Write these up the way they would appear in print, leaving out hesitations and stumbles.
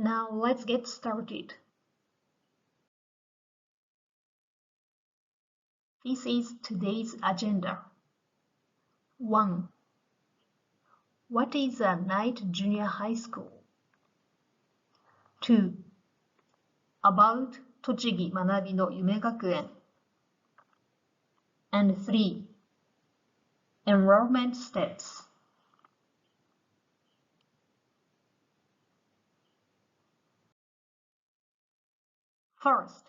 Now let's get started. This is today's agenda. 1. What is a night junior high school? 2. About Tochigi Manabi no Yume Gakuen. And 3. Enrollment steps. First,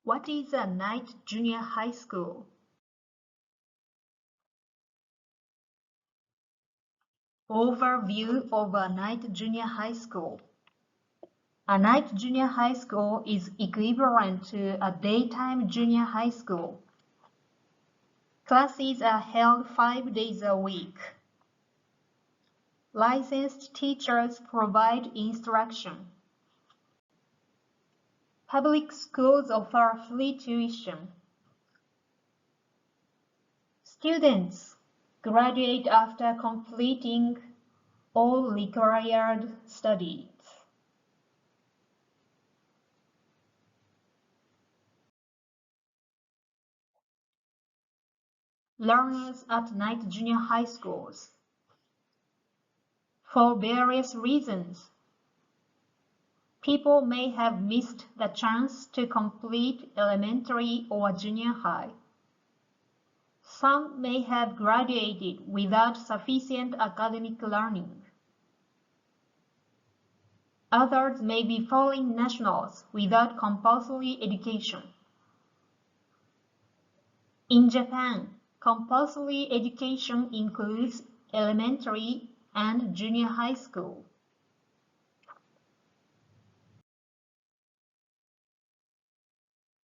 what is a night junior high school? Overview of a night junior high school. A night junior high school is equivalent to a daytime junior high school. Classes are held 5 days a week. Licensed teachers provide instruction. Public schools offer free tuition. Students graduate after completing all required studies. Learners at night junior high schools. For various reasons, people may have missed the chance to complete elementary or junior high. Some may have graduated without sufficient academic learning. Others may be foreign nationals without compulsory education. In Japan, compulsory education includes elementary and junior high school.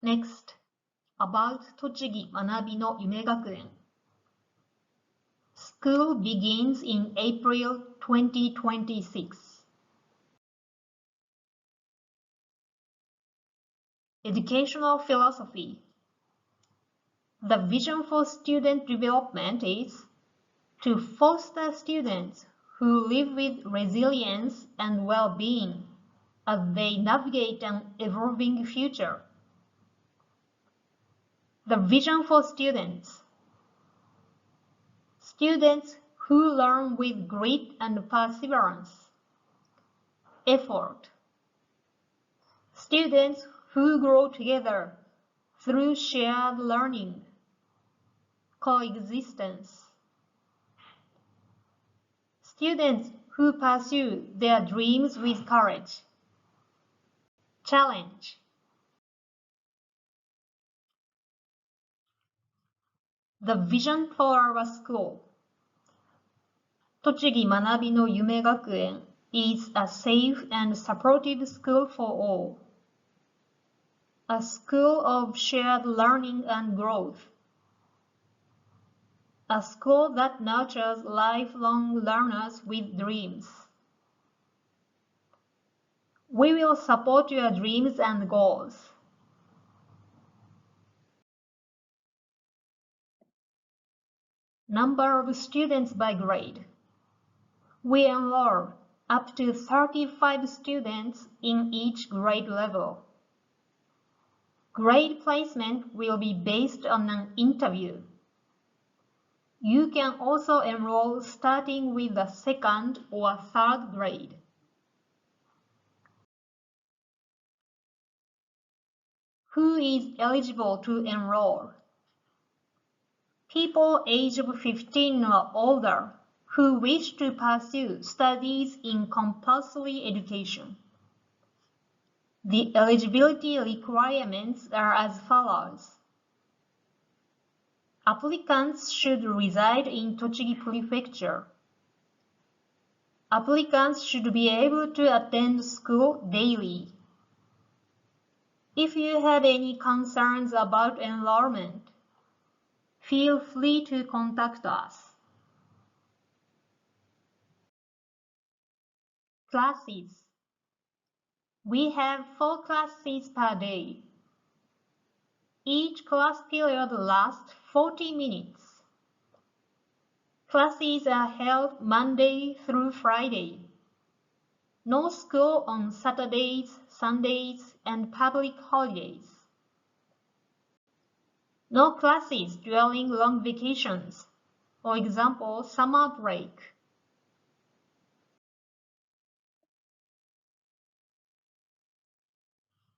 Next, about Tochigi Manabi no Yume Gakuen. School begins in April 2026. Educational philosophy. The vision for student development is to foster students who live with resilience and well-being as they navigate an evolving future. The vision for students. Students who learn with grit and perseverance. Effort. Students who grow together through shared learning. Coexistence. Students who pursue their dreams with courage. Challenge. The vision for our school. Tochigi Manabi no Yume Gakuen is a safe and supportive school for all. A school of shared learning and growth. A school that nurtures lifelong learners with dreams. We will support your dreams and goals. Number of students by grade. We enroll up to 35 students in each grade level. Grade placement will be based on an interview. You can also enroll starting with the second or third grade. Who is eligible to enroll? People aged 15 or older who wish to pursue studies in compulsory education. The eligibility requirements are as follows. Applicants should reside in Tochigi Prefecture. Applicants should be able to attend school daily. If you have any concerns about enrollment, feel free to contact us. Classes. We have 4 classes per day. Each class period lasts 40 minutes. Classes are held Monday through Friday. No school on Saturdays, Sundays, and public holidays. No classes during long vacations, for example, summer break.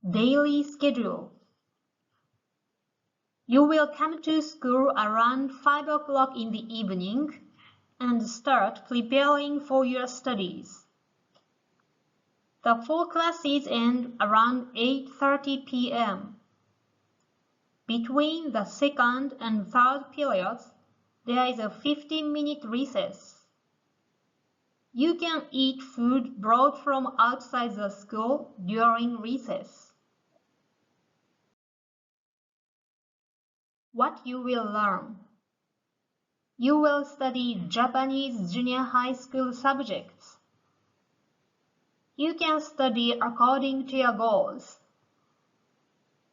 Daily schedule. You will come to school around 5 o'clock in the evening and start preparing for your studies. The 4 classes end around 8:30 p.m. Between the second and third periods, there is a 15-minute recess. You can eat food brought from outside the school during recess. What you will learn. You will study Japanese junior high school subjects. You can study according to your goals.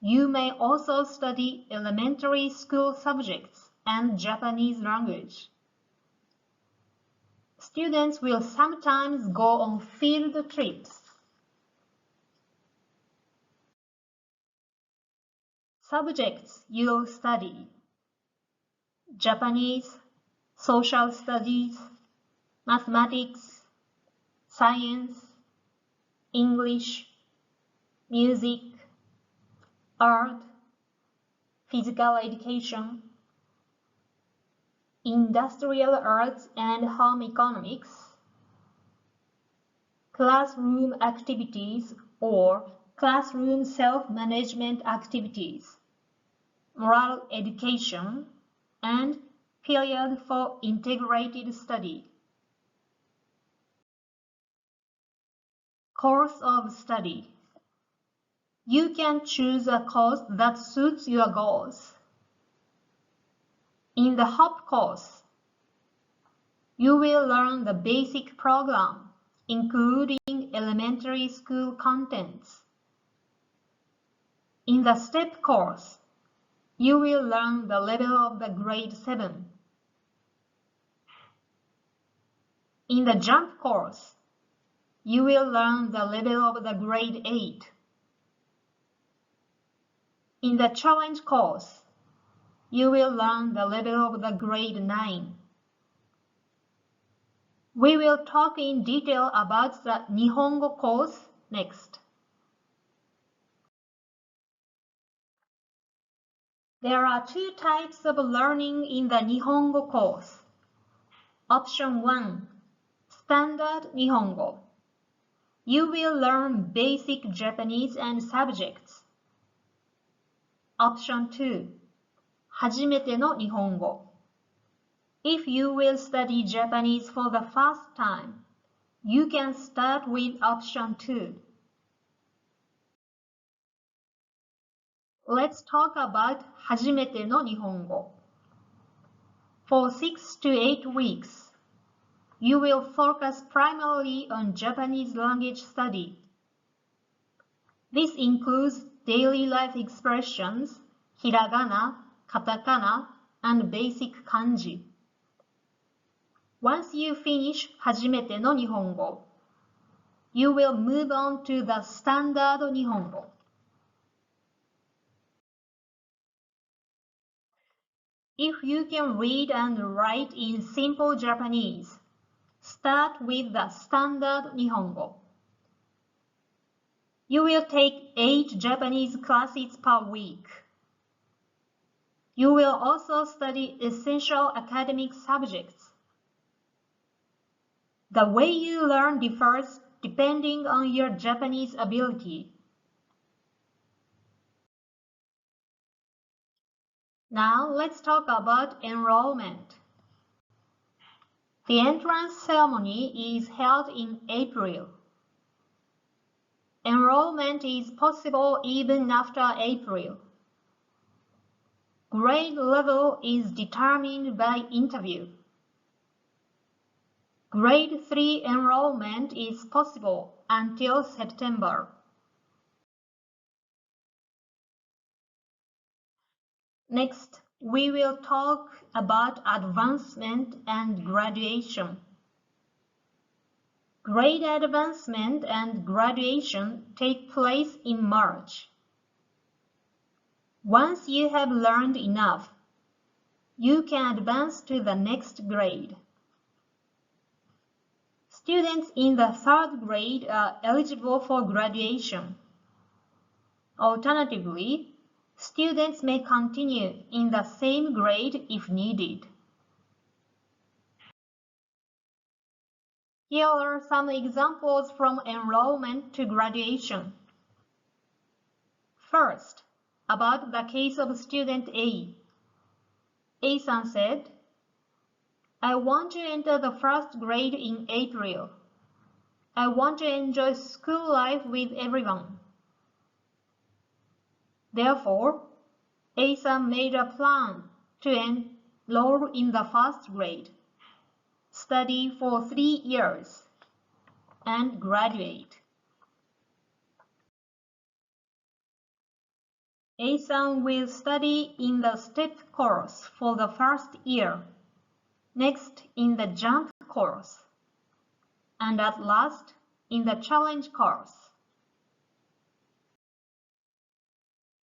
You may also study elementary school subjects and Japanese language. Students will sometimes go on field trips. Subjects you'll study: Japanese, social studies, mathematics, science, English, music, art, physical education, industrial arts and home economics, classroom activities or classroom self-management activities, moral education, and period for integrated study. Course of study. You can choose a course that suits your goals. In the HOP course, you will learn the basic program, including elementary school contents. In the STEP course, you will learn the level of the grade 7. In the JUMP course, you will learn the level of the grade 8. In the challenge course, you will learn the level of the grade 9. We will talk in detail about the Nihongo course next. There are 2 types of learning in the Nihongo course. Option 1, Standard Nihongo. You will learn basic Japanese and subjects. Option 2, 初めての日本語. If you will study Japanese for the first time, you can start with option 2. Let's talk about 初めての日本語. For 6 to 8 weeks, you will focus primarily on Japanese language study. This includes daily life expressions, hiragana, katakana, and basic kanji. Once you finish 初めての日本語, you will move on to the standard 日本語. If you can read and write in simple Japanese, start with the standard 日本語. You will take 8 Japanese classes per week. You will also study essential academic subjects. The way you learn differs depending on your Japanese ability. Now let's talk about enrollment. The entrance ceremony is held in April. Enrollment is possible even after April. Grade level is determined by interview. Grade 3 enrollment is possible until September. Next, we will talk about advancement and graduation. Grade advancement and graduation take place in March. Once you have learned enough, you can advance to the next grade. Students in the third grade are eligible for graduation. Alternatively, students may continue in the same grade if needed. Here are some examples from enrollment to graduation. First, about the case of student A. A-san said, I want to enter the first grade in April. I want to enjoy school life with everyone. Therefore, A-san made a plan to enroll in the first grade, study for 3 years, and graduate. A-san will study in the STEP course for the first year, next in the JUMP course, and at last in the challenge course.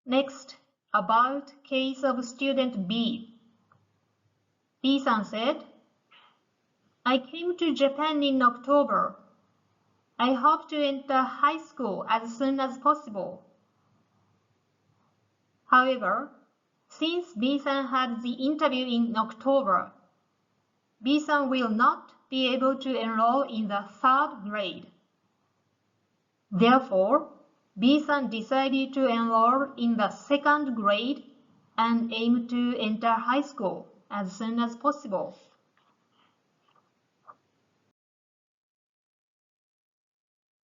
Next, about case of student B. B-san said, I came to Japan in October. I hope to enter high school as soon as possible. However, since B-san had the interview in October, B-san will not be able to enroll in the third grade. Therefore, B-san decided to enroll in the second grade and aim to enter high school as soon as possible.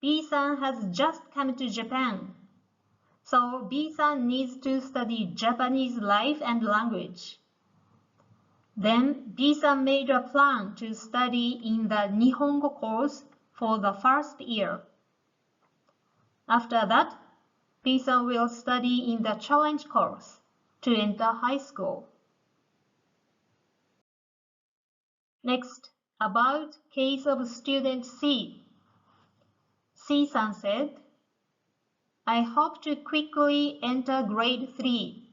B-san has just come to Japan, so B-san needs to study Japanese life and language. Then B-san made a plan to study in the Nihongo course for the first year. After that, B-san will study in the challenge course to enter high school. Next, about case of student C. C-san said, I hope to quickly enter grade 3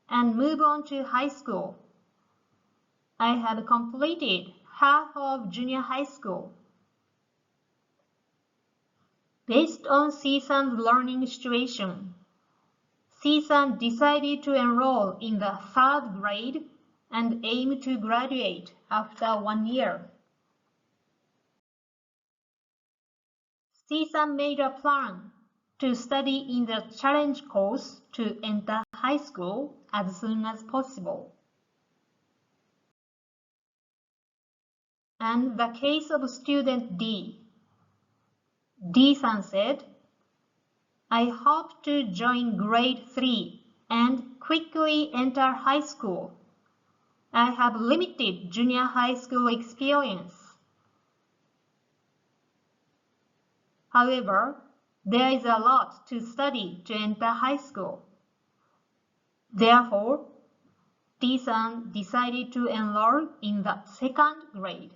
and move on to high school. I have completed half of junior high school. Based on C-san's learning situation, C-san decided to enroll in the third grade and aim to graduate after 1 year. C-san made a plan to study in the challenge course to enter high school as soon as possible. And the case of student D. D-san said, I hope to join grade 3 and quickly enter high school. I have limited junior high school experience. However, there is a lot to study to enter high school. Therefore, D-san decided to enroll in the second grade.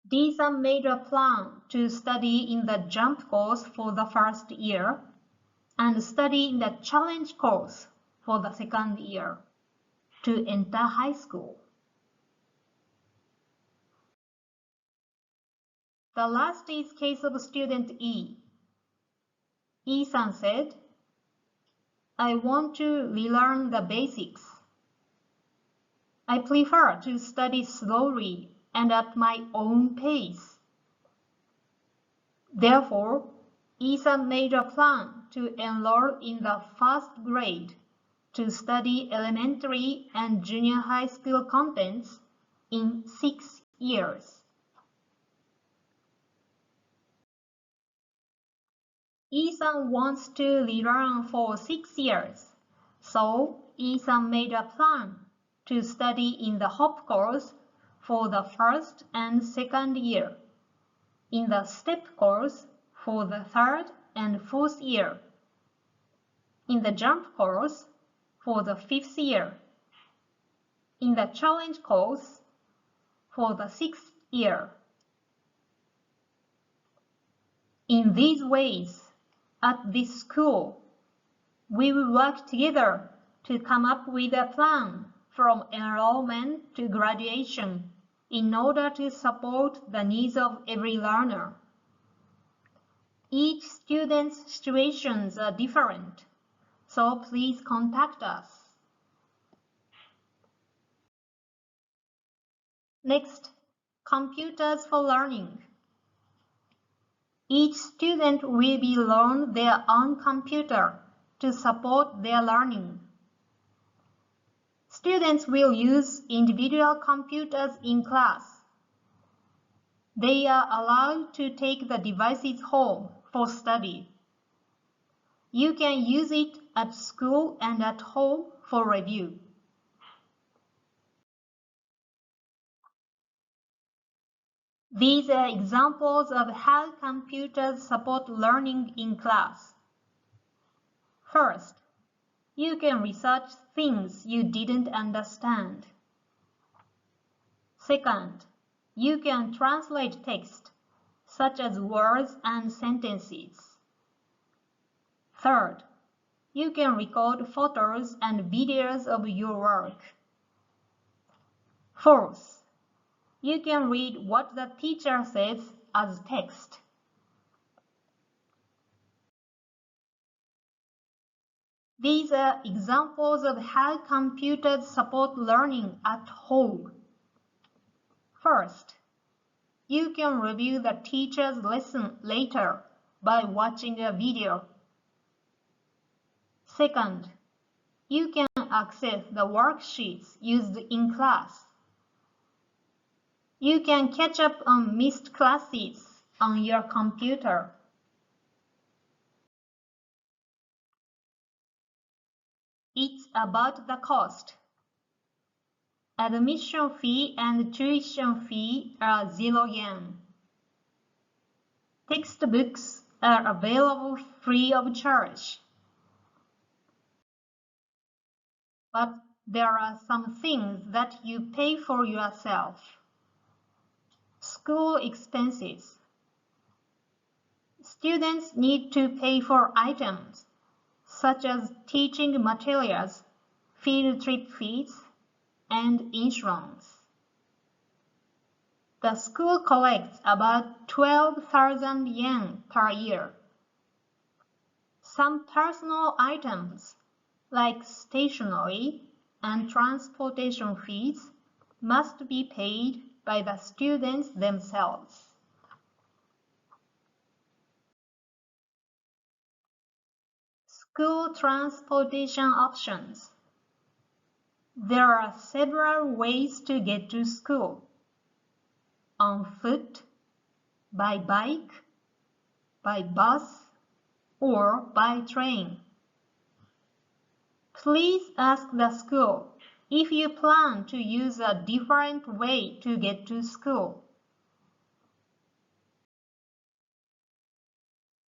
D-san made a plan to study in the JUMP course for the first year and study in the challenge course for the second year to enter high school. The last is case of student E. E-san said, I want to relearn the basics. I prefer to study slowly and at my own pace. Therefore, E-san made a plan to enroll in the first grade to study elementary and junior high school contents in 6 years. E-san wants to relearn for 6 years, so E-san made a plan to study in the HOP course for the first and second year, in the STEP course for the third and fourth year, in the JUMP course for the 5th year, in the challenge course for the 6th year. In these ways, at this school, we will work together to come up with a plan from enrollment to graduation in order to support the needs of every learner. Each student's situations are different, so please contact us. Next, computers for learning. Each student will be loaned their own computer to support their learning. Students will use individual computers in class. They are allowed to take the devices home for study. You can use it at school and at home for review. These are examples of how computers support learning in class. First, you can research things you didn't understand. Second, you can translate text, such as words and sentences. Third, you can record photos and videos of your work. Fourth, you can read what the teacher says as text. These are examples of how computers support learning at home. First, you can review the teacher's lesson later by watching a video. Second, you can access the worksheets used in class. You can catch up on missed classes on your computer. It's about the cost. Admission fee and tuition fee are 0 yen. Textbooks are available free of charge. But there are some things that you pay for yourself. School expenses. Students need to pay for items such as teaching materials, field trip fees, and insurance. The school collects about 12,000 yen per year. Some personal items, like stationery and transportation fees, must be paid by the students themselves. School transportation options. There are several ways to get to school. On foot, by bike, by bus, or by train. Please ask the school if you plan to use a different way to get to school.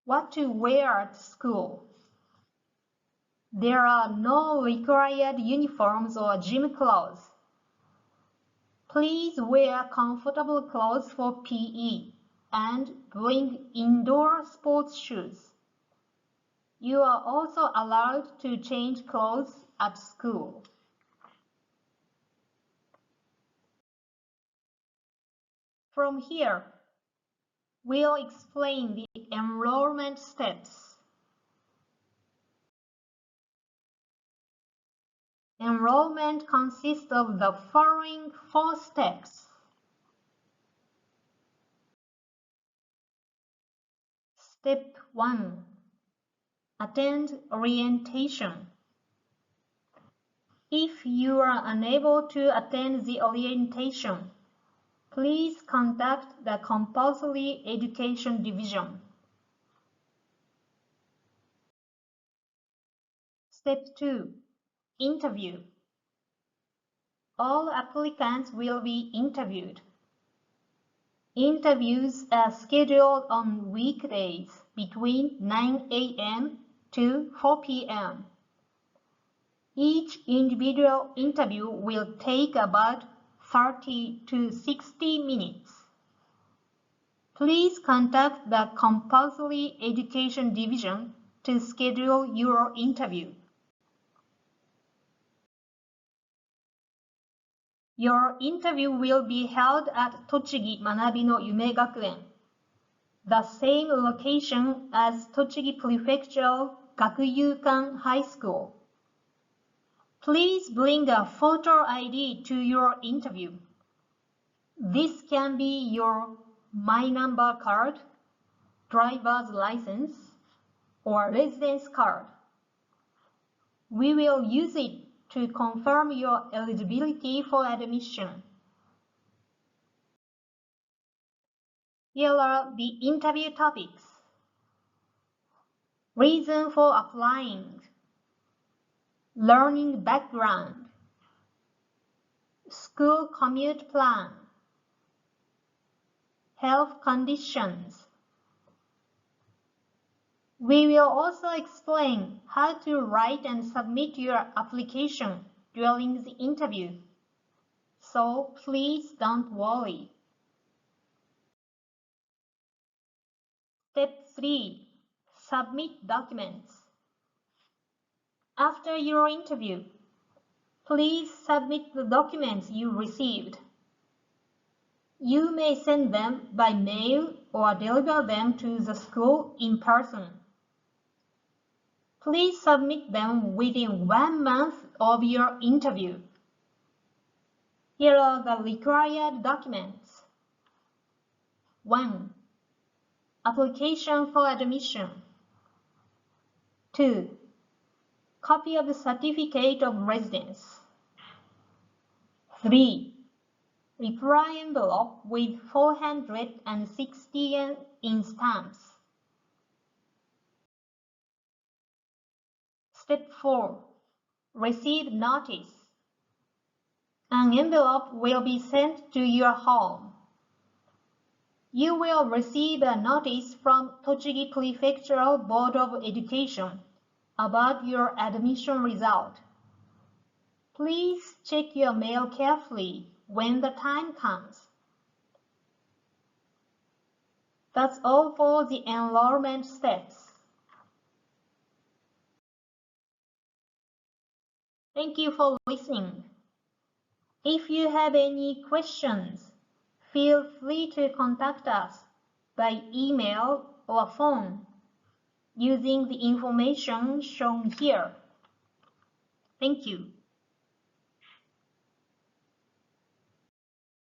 What to wear at school. There are no required uniforms or gym clothes. Please wear comfortable clothes for PE and bring indoor sports shoes. You are also allowed to change clothes at school. From here, we'll explain the enrollment steps. Enrollment consists of the following 4 steps. Step 1. Attend orientation. If you are unable to attend the orientation, please contact the Compulsory Education Division. Step 2. Interview. All applicants will be interviewed. Interviews are scheduled on weekdays between 9 a.m. to 4 p.m. Each individual interview will take about 30 to 60 minutes. Please contact the Compulsory Education Division to schedule your interview. Your interview will be held at Tochigi Manabi no Yume Gakuen, the same location as Tochigi Prefectural Gakuyukan High School. Please bring a photo ID to your interview. This can be your My Number card, driver's license, or residence card. We will use it to confirm your eligibility for admission. Here are the interview topics. Reason for applying. Learning background. School commute plan. Health conditions. We will also explain how to write and submit your application during the interview. So please don't worry. Step 3. Submit documents. After your interview, please submit the documents you received. You may send them by mail or deliver them to the school in person. Please submit them within 1 month of your interview. Here are the required documents. 1. Application for admission. 2. Copy of the certificate of residence. 3. Reply envelope with 460 yen in stamps. Step 4. Receive notice. An envelope will be sent to your home. You will receive a notice from Tochigi Prefectural Board of Education about your admission result. Please check your mail carefully when the time comes. That's all for the enrollment steps. Thank you for listening. If you have any questions, feel free to contact us by email or phone using the information shown here. Thank you.